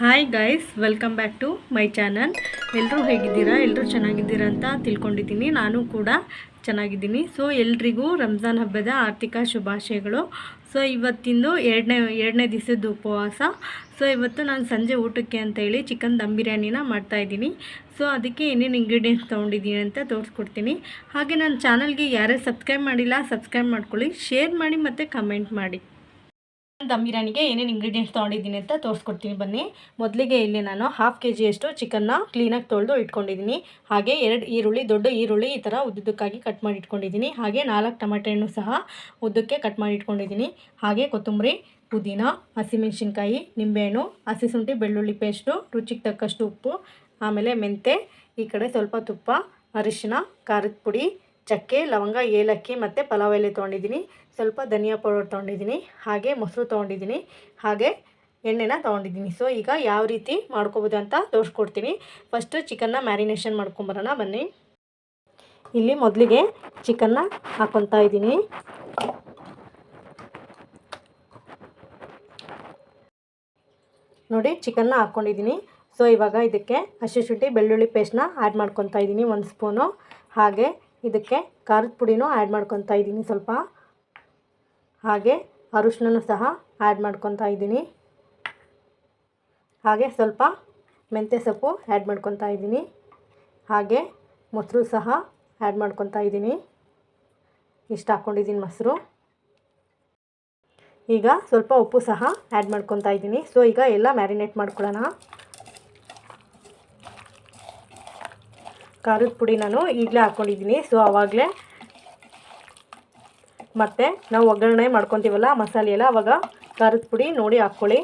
Hi guys, welcome back to my channel. ಎಲ್ಲರೂ ಹೇಗಿದ್ದೀರಾ? ಎಲ್ಲರೂ ಚೆನ್ನಾಗಿದ್ದೀರಾ ಅಂತ ತಿಳ್ಕೊಂಡಿದ್ದೀನಿ. ನಾನು ಕೂಡ ಚೆನ್ನಾಗಿದ್ದೀನಿ. ಸೊ ಎಲ್ರಿಗೂ ರಂಜಾನ್ ಹಬ್ಬದ ಆರ್ಥಿಕ ಶುಭಾಶಯಗಳು. ಸೊ ಇವತ್ತಿಂದು ಎರಡನೇ ದಿವಸದ ಉಪವಾಸ. ಸೊ ಇವತ್ತು ನಾನು ಸಂಜೆ ಊಟಕ್ಕೆ ಅಂತ ಹೇಳಿ ಚಿಕನ್ ದಮ್ ಬಿರಿಯಾನಿನ ಮಾಡ್ತಾಯಿದ್ದೀನಿ. ಸೊ ಅದಕ್ಕೆ ಏನೇನು ಇಂಗ್ರೀಡಿಯೆಂಟ್ಸ್ ತೊಗೊಂಡಿದ್ದೀನಿ ಅಂತ ತೋರಿಸ್ಕೊಡ್ತೀನಿ. ಹಾಗೆ ನನ್ನ ಚಾನಲ್ಗೆ ಯಾರೇ ಸಬ್ಸ್ಕ್ರೈಬ್ ಮಾಡಿಲ್ಲ, ಸಬ್ಸ್ಕ್ರೈಬ್ ಮಾಡ್ಕೊಳ್ಳಿ, ಶೇರ್ ಮಾಡಿ ಮತ್ತು ಕಮೆಂಟ್ ಮಾಡಿ. ದಮ್ ಬಿರಿಯಾನಿಗೆ ಏನೇನು ಇಂಗ್ರೀಡಿಯೆಂಟ್ಸ್ ತೊಗೊಂಡಿದ್ದೀನಿ ಅಂತ ತೋರಿಸ್ಕೊಡ್ತೀನಿ ಬನ್ನಿ. ಮೊದಲಿಗೆ ಇಲ್ಲಿ ನಾನು 1/2 kg ಚಿಕನ್ನ ಕ್ಲೀನಾಗಿ ತೊಳೆದು ಇಟ್ಕೊಂಡಿದ್ದೀನಿ. ಹಾಗೆ 2 ದೊಡ್ಡ ಈರುಳ್ಳಿ ಈ ಥರ ಉದ್ದಕ್ಕಾಗಿ ಕಟ್ ಮಾಡಿ ಇಟ್ಕೊಂಡಿದ್ದೀನಿ. ಹಾಗೆ 4 ಟೊಮೆಟೊ ಹಣ್ಣು ಸಹ ಉದ್ದಕ್ಕೆ ಕಟ್ ಮಾಡಿ ಇಟ್ಕೊಂಡಿದ್ದೀನಿ. ಹಾಗೆ ಕೊತ್ತಂಬರಿ, ಪುದೀನ, ಹಸಿಮೆಣಸಿನ್ಕಾಯಿ, ನಿಂಬೆಹಣ್ಣು, ಹಸಿ ಶುಂಠಿ ಬೆಳ್ಳುಳ್ಳಿ ಪೇಸ್ಟು, ರುಚಿಗೆ ತಕ್ಕಷ್ಟು ಉಪ್ಪು, ಆಮೇಲೆ ಮೆಂತೆ, ಈ ಕಡೆ ಸ್ವಲ್ಪ ತುಪ್ಪ, ಅರಿಶಿನ, ಖಾರದ ಪುಡಿ, ಚಕ್ಕೆ, ಲವಂಗ, ಏಲಕ್ಕಿ ಮತ್ತು ಪಲಾವ್ ಎಲೆ ತೊಗೊಂಡಿದ್ದೀನಿ. ಸ್ವಲ್ಪ ಧನಿಯಾ ಪೌಡರ್ ತೊಗೊಂಡಿದ್ದೀನಿ. ಹಾಗೆ ಮೊಸರು ತೊಗೊಂಡಿದ್ದೀನಿ. ಹಾಗೆ ಎಣ್ಣೆನ ತೊಗೊಂಡಿದ್ದೀನಿ. ಸೊ ಈಗ ಯಾವ ರೀತಿ ಮಾಡ್ಕೊಬೋದು ಅಂತ ತೋರಿಸ್ಕೊಡ್ತೀನಿ. ಫಸ್ಟು ಚಿಕನ್ನ ಮ್ಯಾರಿನೇಷನ್ ಮಾಡ್ಕೊಂಬರೋಣ ಬನ್ನಿ. ಇಲ್ಲಿ ಮೊದಲಿಗೆ ಚಿಕನ್ನ ಹಾಕ್ಕೊತಾ ಇದ್ದೀನಿ. ನೋಡಿ, ಚಿಕನ್ನ ಹಾಕ್ಕೊಂಡಿದ್ದೀನಿ. ಸೊ ಇವಾಗ ಇದಕ್ಕೆ ಹಸಿ ಶುಂಠಿ ಬೆಳ್ಳುಳ್ಳಿ ಪೇಸ್ಟ್ನ ಆ್ಯಡ್ ಮಾಡ್ಕೊತಾ ಇದ್ದೀನಿ 1 ಸ್ಪೂನು. ಹಾಗೆ ಇದಕ್ಕೆ ಖಾರದ ಪುಡಿನೂ ಆ್ಯಡ್ ಮಾಡ್ಕೊತಾ ಇದ್ದೀನಿ ಸ್ವಲ್ಪ. ಹಾಗೆ ಅರಿಶಿನೂ ಸಹ ಆ್ಯಡ್ ಮಾಡ್ಕೊತಾ ಇದ್ದೀನಿ. ಹಾಗೆ ಸ್ವಲ್ಪ ಮೆಂತ್ಯ ಸೊಪ್ಪು ಆ್ಯಡ್ ಮಾಡ್ಕೊತಾ ಇದ್ದೀನಿ. ಹಾಗೆ ಮೊಸರು ಸಹ ಆ್ಯಡ್ ಮಾಡ್ಕೊತಾ ಇದ್ದೀನಿ. ಇಷ್ಟು ಹಾಕ್ಕೊಂಡಿದ್ದೀನಿ ಮೊಸರು. ಈಗ ಸ್ವಲ್ಪ ಉಪ್ಪು ಸಹ ಆ್ಯಡ್ ಮಾಡ್ಕೊತಾ ಇದ್ದೀನಿ. ಸೊ ಈಗ ಎಲ್ಲ ಮ್ಯಾರಿನೇಟ್ ಮಾಡ್ಕೊಳ್ಳೋಣ. ಖಾರದ ಪುಡಿ ನಾನು ಈಗಲೇ ಹಾಕ್ಕೊಂಡಿದ್ದೀನಿ. ಸೊ ಆವಾಗಲೇ ಮತ್ತು ನಾವು ಒಗ್ಗರಣೆ ಮಾಡ್ಕೊತೀವಲ್ಲ ಮಸಾಲೆ ಎಲ್ಲ, ಆವಾಗ ಖಾರದ ಪುಡಿ ನೋಡಿ ಹಾಕ್ಕೊಳ್ಳಿ.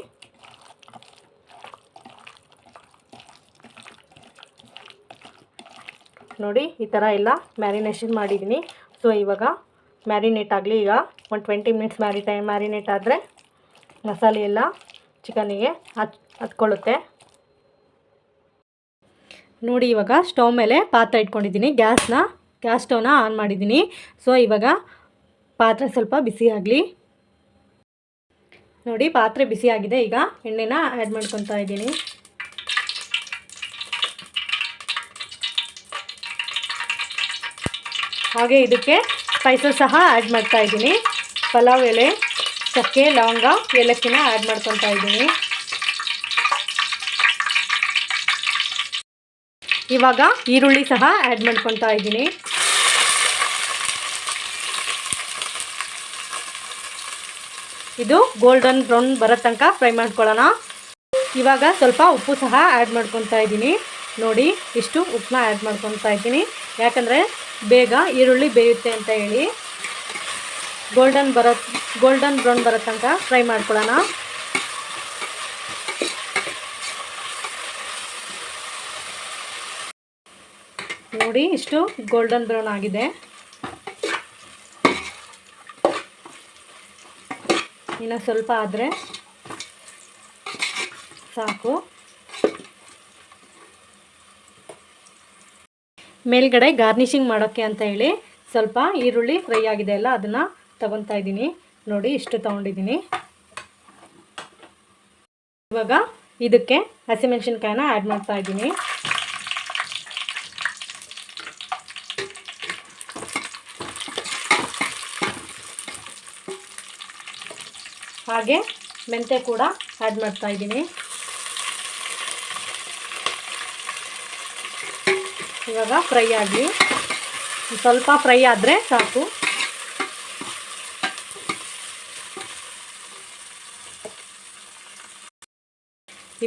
ನೋಡಿ, ಈ ಥರ ಎಲ್ಲ ಮ್ಯಾರಿನೇಷನ್ ಮಾಡಿದ್ದೀನಿ. ಸೊ ಇವಾಗ ಮ್ಯಾರಿನೇಟ್ ಆಗಲಿ. ಈಗ 20 ಮಿನಿಟ್ಸ್ ಮ್ಯಾರಿನೇಟ್ ಆದರೆ ಮಸಾಲೆ ಎಲ್ಲ ಚಿಕನಿಗೆ ಹತ್ಕೊಳ್ಳುತ್ತೆ. ನೋಡಿ, ಇವಾಗ ಸ್ಟವ್ ಮೇಲೆ ಪಾತ್ರೆ ಇಟ್ಕೊಂಡಿದ್ದೀನಿ. ಗ್ಯಾಸ್ ಸ್ಟವ್ನ ಆನ್ ಮಾಡಿದ್ದೀನಿ. ಸೊ ಇವಾಗ ಪಾತ್ರೆ ಸ್ವಲ್ಪ ಬಿಸಿ ಆಗಲಿ. ನೋಡಿ, ಪಾತ್ರೆ ಬಿಸಿ ಆಗಿದೆ. ಈಗ ಎಣ್ಣೆನ ಆ್ಯಡ್ ಮಾಡ್ಕೊತಾ ಇದ್ದೀನಿ. ಹಾಗೆ ಇದಕ್ಕೆ ಸ್ಪೈಸಸ್ ಸಹ ಆ್ಯಡ್ ಮಾಡ್ತಾ ಇದ್ದೀನಿ. ಪಲಾವ್ ಎಲೆ, ಚಕ್ಕೆ, ಲವಂಗ, ಏಲಕ್ಕಿನ ಆ್ಯಡ್ ಮಾಡ್ಕೊತಾ ಇದ್ದೀನಿ. ಇವಾಗ ಈರುಳ್ಳಿ ಸಹ ಆ್ಯಡ್ ಮಾಡ್ಕೊತಾ ಇದ್ದೀನಿ. ಇದು ಗೋಲ್ಡನ್ ಬ್ರೌನ್ ಬರೋ ತನಕ ಫ್ರೈ ಮಾಡ್ಕೊಳ್ಳೋಣ. ಇವಾಗ ಸ್ವಲ್ಪ ಉಪ್ಪು ಸಹ ಆ್ಯಡ್ ಮಾಡ್ಕೊತಾ ಇದ್ದೀನಿ. ನೋಡಿ, ಇಷ್ಟು ಉಪ್ಪನ್ನ ಆ್ಯಡ್ ಮಾಡ್ಕೊತಾ ಇದ್ದೀನಿ. ಯಾಕಂದರೆ ಬೇಗ ಈರುಳ್ಳಿ ಬೇಯುತ್ತೆ ಅಂತ ಹೇಳಿ. ಗೋಲ್ಡನ್ ಬ್ರೌನ್ ಬರೋ ತನಕ ಫ್ರೈ ಮಾಡ್ಕೊಳ್ಳೋಣ. ನೋಡಿ, ಇಷ್ಟು ಗೋಲ್ಡನ್ ಬ್ರೌನ್ ಆಗಿದೆ. ಇನ್ನು ಸ್ವಲ್ಪ ಆದರೆ ಸಾಕು. ಮೇಲ್ಗಡೆ ಗಾರ್ನಿಷಿಂಗ್ ಮಾಡೋಕ್ಕೆ ಅಂತ ಹೇಳಿ ಸ್ವಲ್ಪ ಈರುಳ್ಳಿ ಫ್ರೈ ಆಗಿದೆ ಅಲ್ಲ, ಅದನ್ನು ತಗೊತಾ ಇದ್ದೀನಿ. ನೋಡಿ, ಇಷ್ಟು ತೊಗೊಂಡಿದ್ದೀನಿ. ಇವಾಗ ಇದಕ್ಕೆ ಹಸಿಮೆಣಸಿನ್ಕಾಯಿನ ಆ್ಯಡ್ ಮಾಡ್ತಾ ಇದ್ದೀನಿ. ಹಾಗೆ ಮೆಂತ್ಯ ಕೂಡ ಆ್ಯಡ್ ಮಾಡ್ತಾ ಇದ್ದೀನಿ. ಇವಾಗ ಫ್ರೈ ಆಗಲಿ. ಸ್ವಲ್ಪ ಫ್ರೈ ಆದರೆ ಸಾಕು.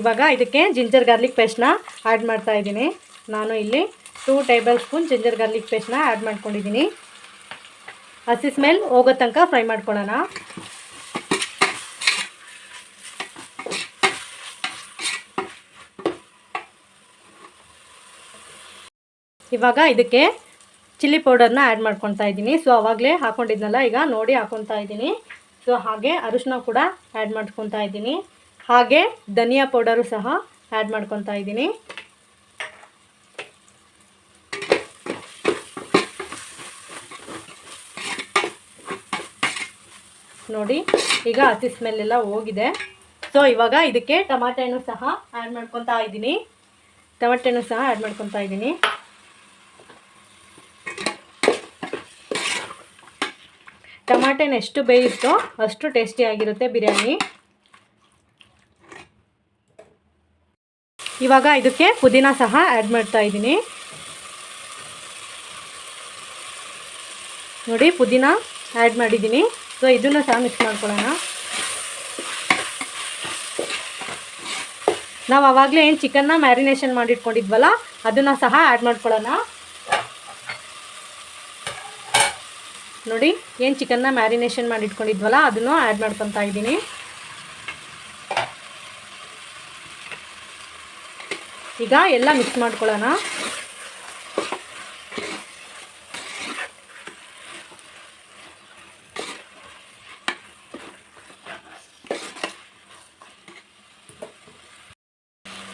ಇವಾಗ ಇದಕ್ಕೆ ಜಿಂಜರ್ ಗಾರ್ಲಿಕ್ ಪೇಸ್ಟ್ನ ಆ್ಯಡ್ ಮಾಡ್ತಾ ಇದ್ದೀನಿ. ನಾನು ಇಲ್ಲಿ 2 ಟೇಬಲ್ ಸ್ಪೂನ್ ಜಿಂಜರ್ ಗಾರ್ಲಿಕ್ ಪೇಸ್ಟ್ನ ಆ್ಯಡ್ ಮಾಡ್ಕೊಂಡಿದ್ದೀನಿ. ಹಸಿ ಸ್ಮೆಲ್ ಹೋಗೋ ತನಕ ಫ್ರೈ ಮಾಡ್ಕೊಳ್ಳೋಣ. ಇವಾಗ ಇದಕ್ಕೆ ಚಿಲ್ಲಿ ಪೌಡರ್ನ ಆ್ಯಡ್ ಮಾಡ್ಕೊತಾ ಇದ್ದೀನಿ. ಸೊ ಆವಾಗಲೇ ಹಾಕ್ಕೊಂಡಿದ್ನಲ್ಲ, ಈಗ ನೋಡಿ ಹಾಕ್ಕೊತಾ ಇದ್ದೀನಿ. ಸೊ ಹಾಗೆ ಅರಿಶಿನ ಕೂಡ ಆ್ಯಡ್ ಮಾಡ್ಕೊತಾ ಇದ್ದೀನಿ. ಹಾಗೆ ಧನಿಯಾ ಪೌಡರು ಸಹ ಆ್ಯಡ್ ಮಾಡ್ಕೊತಾ ಇದ್ದೀನಿ. ನೋಡಿ, ಈಗ ಹಸಿ ಸ್ಮೆಲ್ಲೆಲ್ಲ ಹೋಗಿದೆ. ಸೊ ಇವಾಗ ಇದಕ್ಕೆ ಟಮಾಟೆನೂ ಸಹ ಆ್ಯಡ್ ಮಾಡ್ಕೊತಾ ಇದ್ದೀನಿ. ಟಮಾಟೆನ ಎಷ್ಟು ಬೇಯುತ್ತೋ ಅಷ್ಟು ಟೇಸ್ಟಿಯಾಗಿರುತ್ತೆ ಬಿರಿಯಾನಿ. ಇವಾಗ ಇದಕ್ಕೆ ಪುದೀನ ಸಹ ಆ್ಯಡ್ ಮಾಡ್ತಾ ಇದ್ದೀನಿ. ನೋಡಿ ಪುದೀನ ಆ್ಯಡ್ ಮಾಡಿದ್ದೀನಿ. ಸೊ ಇದನ್ನು ಸಹ ಮಿಕ್ಸ್ ಮಾಡ್ಕೊಳ್ಳೋಣ. ನಾವು ಆವಾಗಲೇ ಏನು ಚಿಕನ್ನ ಮ್ಯಾರಿನೇಷನ್ ಮಾಡಿಟ್ಕೊಂಡಿದ್ವಲ್ಲ ಅದನ್ನು ಸಹ ಆ್ಯಡ್ ಮಾಡ್ಕೊಳ್ಳೋಣ. ನೋಡಿ ಏನು ಚಿಕನ್ನ ಮ್ಯಾರಿನೇಷನ್ ಮಾಡಿಟ್ಕೊಂಡಿದ್ವಲ್ಲ ಅದನ್ನು ಆ್ಯಡ್ ಮಾಡ್ಕೊತಾ ಇದ್ದೀನಿ. ಈಗ ಎಲ್ಲ ಮಿಕ್ಸ್ ಮಾಡ್ಕೊಳ್ಳೋಣ.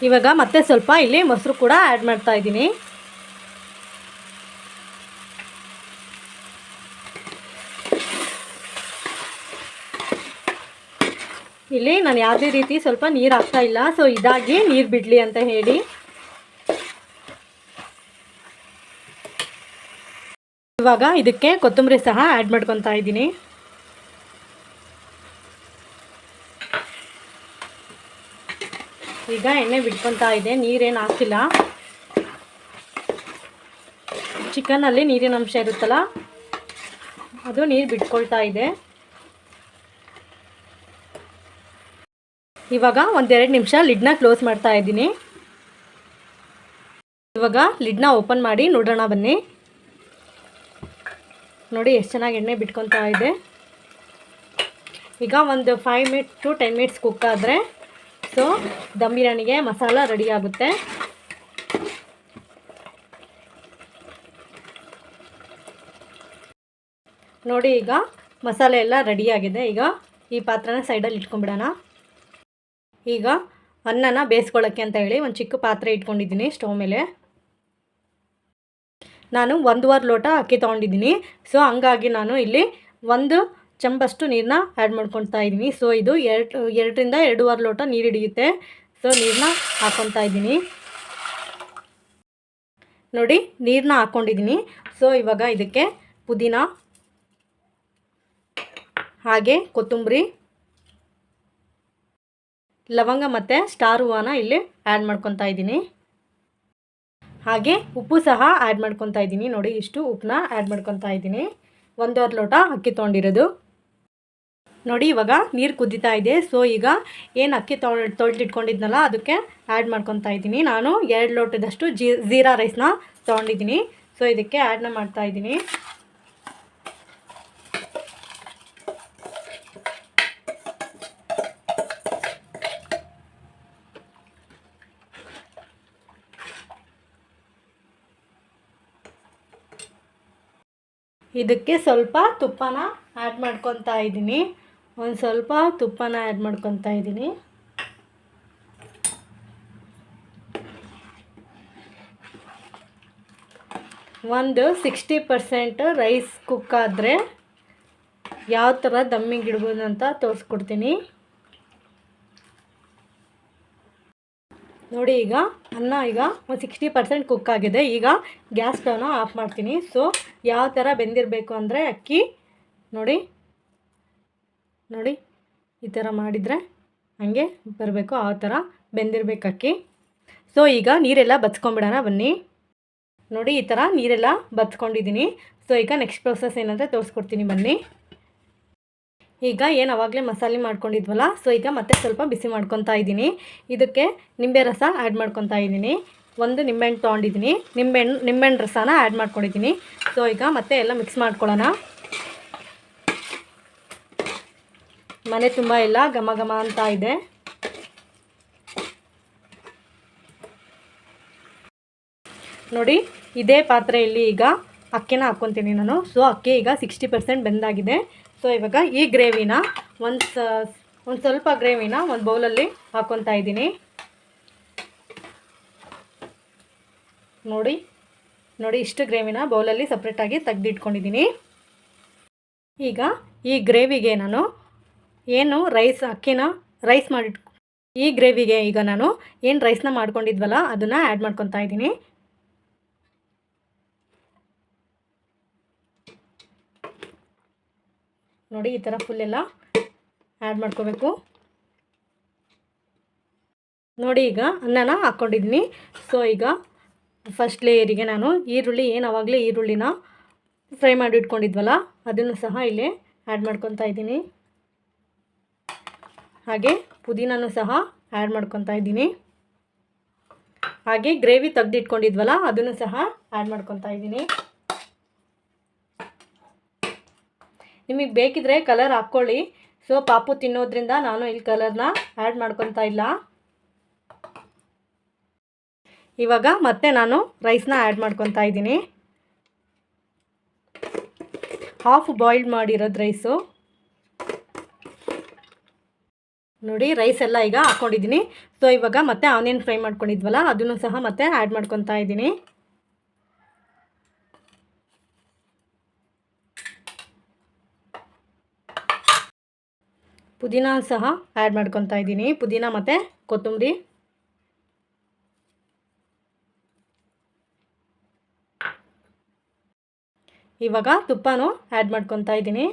ಇವಾಗ ಮತ್ತೆ ಸ್ವಲ್ಪ ಇಲ್ಲಿ ಮೊಸರು ಕೂಡ ಆ್ಯಡ್ ಮಾಡ್ತಾ ಇದ್ದೀನಿ. ಇಲ್ಲಿ ನಾನು ಯಾವುದೇ ರೀತಿ ಸ್ವಲ್ಪ ನೀರು ಹಾಕ್ತಾ ಇಲ್ಲ. ಸೊ ಇದಾಗಿ ನೀರು ಬಿಡಲಿ ಅಂತ ಹೇಳಿ. ಇವಾಗ ಇದಕ್ಕೆ ಕೊತ್ತಂಬರಿ ಸಹ ಆ್ಯಡ್ ಮಾಡ್ಕೊತಾ ಇದ್ದೀನಿ. ಈಗ ಎಣ್ಣೆ ಬಿಟ್ಕೊತಾ ಇದೆ, ನೀರೇನು ಹಾಕಿಲ್ಲ. ಚಿಕನಲ್ಲಿ ನೀರಿನ ಅಂಶ ಇರುತ್ತಲ್ಲ ಅದು ನೀರು ಬಿಟ್ಕೊಳ್ತಾ ಇದೆ. ಇವಾಗ 1-2 ನಿಮಿಷ ಲಿಡ್ನ ಕ್ಲೋಸ್ ಮಾಡ್ತಾ ಇದ್ದೀನಿ. ಇವಾಗ ಲಿಡ್ನ ಓಪನ್ ಮಾಡಿ ನೋಡೋಣ ಬನ್ನಿ. ನೋಡಿ ಎಷ್ಟು ಚೆನ್ನಾಗಿ ಎಣ್ಣೆ ಬಿಟ್ಕೊತಾ ಇದೆ. ಈಗ ಒಂದು 5 to 10 ಮಿನಿಟ್ಸ್ ಕುಕ್ ಆದರೆ ಸೊ ದಮ್ ಬಿರಿಯಾನಿಗೆ ಮಸಾಲ ರೆಡಿ ಆಗುತ್ತೆ. ನೋಡಿ ಈಗ ಮಸಾಲೆ ಎಲ್ಲ ರೆಡಿಯಾಗಿದೆ. ಈಗ ಈ ಪಾತ್ರನ ಸೈಡಲ್ಲಿ ಇಟ್ಕೊಂಡ್ಬಿಡೋಣ. ಈಗ ಅನ್ನನ ಬೇಯಿಸ್ಕೊಳ್ಳೋಕ್ಕೆ ಅಂತ ಹೇಳಿ ಒಂದು ಚಿಕ್ಕ ಪಾತ್ರೆ ಇಟ್ಕೊಂಡಿದ್ದೀನಿ ಸ್ಟವ್ ಮೇಲೆ. ನಾನು 1.25 ಲೋಟ ಅಕ್ಕಿ ತೊಗೊಂಡಿದ್ದೀನಿ. ಸೊ ಹಂಗಾಗಿ ನಾನು ಇಲ್ಲಿ 1 ಚಮಚಷ್ಟು ನೀರನ್ನ ಆ್ಯಡ್ ಮಾಡ್ಕೊತಾ ಇದ್ದೀನಿ. ಸೊ ಇದು 2ರಿಂದ 2.25 ಲೋಟ ನೀರು ಹಿಡಿಯುತ್ತೆ. ಸೊ ನೀರನ್ನ ಹಾಕ್ಕೊತಾ ಇದ್ದೀನಿ. ನೋಡಿ ನೀರನ್ನ ಹಾಕ್ಕೊಂಡಿದ್ದೀನಿ. ಸೊ ಇವಾಗ ಇದಕ್ಕೆ ಪುದೀನ ಹಾಗೆ ಕೊತ್ತಂಬರಿ, ಲವಂಗ ಮತ್ತು ಸ್ಟಾರ್ ಹೂವನ ಇಲ್ಲಿ ಆ್ಯಡ್ ಮಾಡ್ಕೊತಾ ಇದ್ದೀನಿ. ಹಾಗೆ ಉಪ್ಪು ಸಹ ಆ್ಯಡ್ ಮಾಡ್ಕೊತಾ ಇದ್ದೀನಿ. ನೋಡಿ ಇಷ್ಟು ಉಪ್ಪನ್ನ ಆ್ಯಡ್ ಮಾಡ್ಕೊತಾ ಇದ್ದೀನಿ. 1.25 ಲೋಟ ಅಕ್ಕಿ ತೊಗೊಂಡಿರೋದು. ನೋಡಿ ಇವಾಗ ನೀರು ಕುದೀತಾ ಇದೆ. ಸೊ ಈಗ ಏನು ಅಕ್ಕಿ ತೊಳೆದಿಟ್ಕೊಂಡಿದ್ನಲ್ಲ ಅದಕ್ಕೆ ಆ್ಯಡ್ ಮಾಡ್ಕೊತಾ ಇದ್ದೀನಿ. ನಾನು 2 ಲೋಟದಷ್ಟು ಜೀರಾ ರೈಸ್ನ ತೊಗೊಂಡಿದ್ದೀನಿ. ಸೊ ಇದಕ್ಕೆ ಆ್ಯಡ್ನ ಮಾಡ್ತಾ ಇದ್ದೀನಿ. ಇದಕ್ಕೆ ಸ್ವಲ್ಪ ತುಪ್ಪನ ಆ್ಯಡ್ ಮಾಡ್ಕೊತಾ ಇದ್ದೀನಿ. ಒಂದು ಸ್ವಲ್ಪ ತುಪ್ಪನ ಆ್ಯಡ್ ಮಾಡ್ಕೊತಾ ಇದ್ದೀನಿ. ಒಂದು 60% ರೈಸ್ ಕುಕ್ ಆದರೆ ಯಾವ ಥರ ದಮ್ಮಿಗೆ ಇಡ್ಬೋದು ಅಂತ ತೋರಿಸ್ಕೊಡ್ತೀನಿ. ನೋಡಿ ಈಗ ಅನ್ನ ಈಗ ಒಂದು 60% ಕುಕ್ ಆಗಿದೆ. ಈಗ ಗ್ಯಾಸ್ ಸ್ಟವ್ನ ಆಫ್ ಮಾಡ್ತೀನಿ. ಸೊ ಯಾವ ಥರ ಬೆಂದಿರಬೇಕು ಅಂದರೆ ಅಕ್ಕಿ ನೋಡಿ ನೋಡಿ ಈ ಥರ ಮಾಡಿದರೆ ಹಾಗೆ ಬರಬೇಕು. ಆ ಥರ ಬೆಂದಿರಬೇಕು ಅಕ್ಕಿ. ಸೊ ಈಗ ನೀರೆಲ್ಲ ಬಚ್ಕೊಂಬಿಡೋಣ ಬನ್ನಿ. ನೋಡಿ ಈ ಥರ ನೀರೆಲ್ಲ ಬಚ್ಕೊಂಡಿದ್ದೀನಿ. ಸೊ ಈಗ ನೆಕ್ಸ್ಟ್ ಪ್ರೋಸೆಸ್ ಏನಂದರೆ ತೋರಿಸ್ಕೊಡ್ತೀನಿ ಬನ್ನಿ. ಈಗ ಏನು ಆವಾಗಲೇ ಮಸಾಲೆ ಮಾಡ್ಕೊಂಡಿದ್ವಲ್ಲ ಸೊ ಈಗ ಮತ್ತೆ ಸ್ವಲ್ಪ ಬಿಸಿ ಮಾಡ್ಕೊತಾ ಇದ್ದೀನಿ. ಇದಕ್ಕೆ ನಿಂಬೆ ರಸ ಆ್ಯಡ್ ಮಾಡ್ಕೊತಾ ಇದ್ದೀನಿ. 1 ನಿಂಬೆಹಣ್ಣು ತೊಗೊಂಡಿದ್ದೀನಿ. ನಿಂಬೆಹಣ್ಣು ರಸನ ಆ್ಯಡ್ ಮಾಡ್ಕೊಂಡಿದ್ದೀನಿ. ಸೊ ಈಗ ಮತ್ತೆ ಎಲ್ಲ ಮಿಕ್ಸ್ ಮಾಡ್ಕೊಳ್ಳೋಣ. ಮನೆ ತುಂಬ ಎಲ್ಲ ಘಮ ಘಮ ಅಂತ ಇದೆ. ನೋಡಿ ಇದೇ ಪಾತ್ರೆಯಲ್ಲಿ ಈಗ ಅಕ್ಕಿನ ಹಾಕ್ಕೊತೀನಿ ನಾನು. ಸೊ ಅಕ್ಕಿ ಈಗ 60% ಬೆಂದಾಗಿದೆ. ಸೊ ಇವಾಗ ಈ ಗ್ರೇವಿನ ಒಂದು ಸ್ವಲ್ಪ ಗ್ರೇವಿನ ಒಂದು ಬೌಲಲ್ಲಿ ಹಾಕ್ಕೊತಾ ಇದ್ದೀನಿ. ನೋಡಿ ನೋಡಿ ಇಷ್ಟು ಗ್ರೇವಿನ ಬೌಲಲ್ಲಿ ಸಪ್ರೇಟಾಗಿ ತೆಗೆದಿಟ್ಕೊಂಡಿದ್ದೀನಿ. ಈಗ ಈ ಗ್ರೇವಿಗೆ ನಾನು ಏನು ಅಕ್ಕಿನ ರೈಸ್ ಈ ಗ್ರೇವಿಗೆ ಈಗ ನಾನು ಏನು ರೈಸ್ನ ಮಾಡ್ಕೊಂಡಿದ್ವಲ್ಲ ಅದನ್ನು ಆ್ಯಡ್ ಮಾಡ್ಕೊತಾ ಇದ್ದೀನಿ. ನೋಡಿ ಈ ಥರ ಫುಲ್ಲೆಲ್ಲ ಆ್ಯಡ್ ಮಾಡ್ಕೋಬೇಕು. ನೋಡಿ ಈಗ ಅನ್ನನ ಹಾಕ್ಕೊಂಡಿದ್ದೀನಿ. ಸೊ ಈಗ ಫಸ್ಟ್ ಲೇಯರಿಗೆ ನಾನು ಈರುಳ್ಳಿ ಏನು ಆವಾಗಲೇ ಈರುಳ್ಳಿನ ಫ್ರೈ ಮಾಡಿ ಇಟ್ಕೊಂಡಿದ್ವಲ್ಲ ಅದನ್ನು ಸಹ ಇಲ್ಲಿ ಆ್ಯಡ್ ಮಾಡ್ಕೊತಾ ಇದ್ದೀನಿ. ಹಾಗೆ ಪುದೀನೂ ಸಹ ಆ್ಯಡ್ ಮಾಡ್ಕೊತಾ ಇದ್ದೀನಿ. ಹಾಗೆ ಗ್ರೇವಿ ತೆಗೆದಿಟ್ಕೊಂಡಿದ್ವಲ್ಲ ಅದನ್ನು ಸಹ ಆ್ಯಡ್ ಮಾಡ್ಕೊತಾ ಇದ್ದೀನಿ. ನಿಮಗೆ ಬೇಕಿದ್ರೆ ಕಲರ್ ಹಾಕ್ಕೊಳ್ಳಿ. ಸೊ ಪಾಪು ತಿನ್ನೋದ್ರಿಂದ ನಾನು ಇಲ್ಲಿ ಕಲರ್ನ ಆ್ಯಡ್ ಮಾಡ್ಕೊತಾ ಇಲ್ಲ. ಇವಾಗ ಮತ್ತೆ ನಾನು ರೈಸ್ನ ಆ್ಯಡ್ ಮಾಡ್ಕೊತಾ ಇದ್ದೀನಿ. ಹಾಫ್ ಬಾಯ್ಲ್ಡ್ ಮಾಡಿರೋದು ರೈಸು. ನೋಡಿ ರೈಸ್ ಎಲ್ಲ ಈಗ ಹಾಕ್ಕೊಂಡಿದ್ದೀನಿ. ಸೊ ಇವಾಗ ಮತ್ತೆ ಆನಿಯನ್ ಫ್ರೈ ಮಾಡ್ಕೊಂಡಿದ್ವಲ್ಲ ಅದನ್ನು ಸಹ ಮತ್ತೆ ಆ್ಯಡ್ ಮಾಡ್ಕೊತಾ ಇದ್ದೀನಿ. ಪುದೀನ ಸಹ ಆ್ಯಡ್ ಮಾಡ್ಕೊತಾ ಇದ್ದೀನಿ. ಪುದೀನ ಮತ್ತು ಕೊತ್ತಂಬರಿ. ಇವಾಗ ತುಪ್ಪನೂ ಆ್ಯಡ್ ಮಾಡ್ಕೊತಾ ಇದ್ದೀನಿ.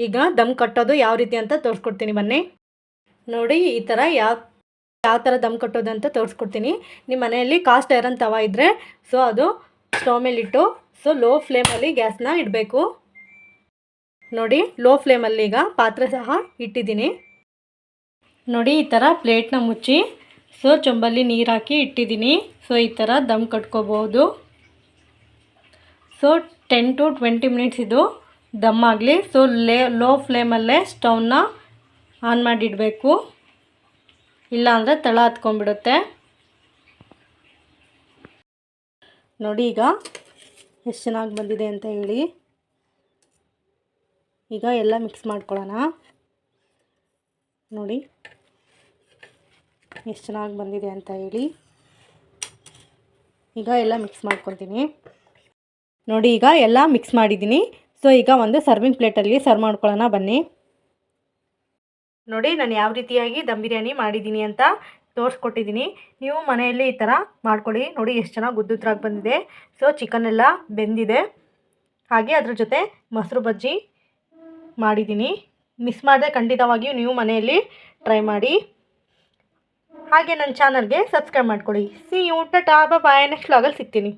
ಈಗ ದಮ್ ಕಟ್ಟೋದು ಯಾವ ರೀತಿ ಅಂತ ತೋರಿಸ್ಕೊಡ್ತೀನಿ ಬನ್ನಿ. ನೋಡಿ ಈ ಥರ ಯಾವ ಥರ ದಮ್ ಕಟ್ಟೋದು ಅಂತ ತೋರಿಸ್ಕೊಡ್ತೀನಿ. ನಿಮ್ಮ ಮನೆಯಲ್ಲಿ ಕಾಸ್ಟ್ ಐರನ್ ತವ ಇದ್ದರೆ ಸೊ ಅದು ಸ್ಟವ್ ಮೇಲಿಟ್ಟು ಸೊ ಲೋ ಫ್ಲೇಮಲ್ಲಿ ಗ್ಯಾಸ್ನ ಇಡಬೇಕು. ನೋಡಿ ಲೋ ಫ್ಲೇಮಲ್ಲಿ ಈಗ ಪಾತ್ರೆ ಸಹ ಇಟ್ಟಿದ್ದೀನಿ. ನೋಡಿ ಈ ಥರ ಪ್ಲೇಟ್ನ ಮುಚ್ಚಿ ಸೊ ಚೊಂಬಲ್ಲಿ ನೀರು ಹಾಕಿ ಇಟ್ಟಿದ್ದೀನಿ. ಸೊ ಈ ಥರ ದಮ್ ಕಟ್ಕೋಬೋದು. ಸೊ 10 to 20 ಮಿನಿಟ್ಸ್ ಇದು ದಮ್ ಆಗಲಿ. ಸೊ ಲೋ ಫ್ಲೇಮಲ್ಲೇ ಸ್ಟವ್ನ ಆನ್ ಮಾಡಿಡಬೇಕು, ಇಲ್ಲಾಂದರೆ ತಳ ಹತ್ಕೊಂಡ್ಬಿಡುತ್ತೆ. ನೋಡಿ ಈಗ ಎಷ್ಟು ಚೆನ್ನಾಗಿ ಬಂದಿದೆ ಅಂತ ಹೇಳಿ. ಈಗ ಎಲ್ಲ ಮಿಕ್ಸ್ ಮಾಡ್ಕೊಳ್ಳೋಣ. ನೋಡಿ ಎಷ್ಟು ಚೆನ್ನಾಗಿ ಬಂದಿದೆ ಅಂತ ಹೇಳಿ. ಈಗ ಎಲ್ಲ ಮಿಕ್ಸ್ ಮಾಡ್ಕೊತೀನಿ. ನೋಡಿ ಈಗ ಎಲ್ಲ ಮಿಕ್ಸ್ ಮಾಡಿದ್ದೀನಿ. ಸೊ ಈಗ ಒಂದು ಸರ್ವಿಂಗ್ ಪ್ಲೇಟಲ್ಲಿ ಸರ್ವ್ ಮಾಡ್ಕೊಳ್ಳೋಣ ಬನ್ನಿ. ನೋಡಿ ನಾನು ಯಾವ ರೀತಿಯಾಗಿ ದಮ್ ಬಿರಿಯಾನಿ ಮಾಡಿದ್ದೀನಿ ಅಂತ ತೋರಿಸ್ಕೊಟ್ಟಿದ್ದೀನಿ. ನೀವು ಮನೆಯಲ್ಲಿ ಈ ಥರ ಮಾಡ್ಕೊಳ್ಳಿ. ನೋಡಿ ಎಷ್ಟು ಚೆನ್ನಾಗಿ ಉದ್ದುದ್ರಾಗಿ ಬಂದಿದೆ. ಸೊ ಚಿಕನ್ ಎಲ್ಲ ಬೆಂದಿದೆ. ಹಾಗೆ ಅದ್ರ ಜೊತೆ ಮೊಸರು ಬಜ್ಜಿ ಮಾಡಿದ್ದೀನಿ. ಮಿಸ್ ಮಾಡದೆ ಖಂಡಿತವಾಗಿಯೂ ನೀವು ಮನೆಯಲ್ಲಿ ಟ್ರೈ ಮಾಡಿ. ಹಾಗೆ ನನ್ನ ಚಾನಲ್ಗೆ ಸಬ್ಸ್ಕ್ರೈಬ್ ಮಾಡ್ಕೊಳ್ಳಿ. ಸಿ ಯು ಟಾಟಾ ಬಾಯ್. ನೆಕ್ಸ್ಟ್ ವ್ಲಾಗಲ್ಲಿ ಸಿಗ್ತೀನಿ.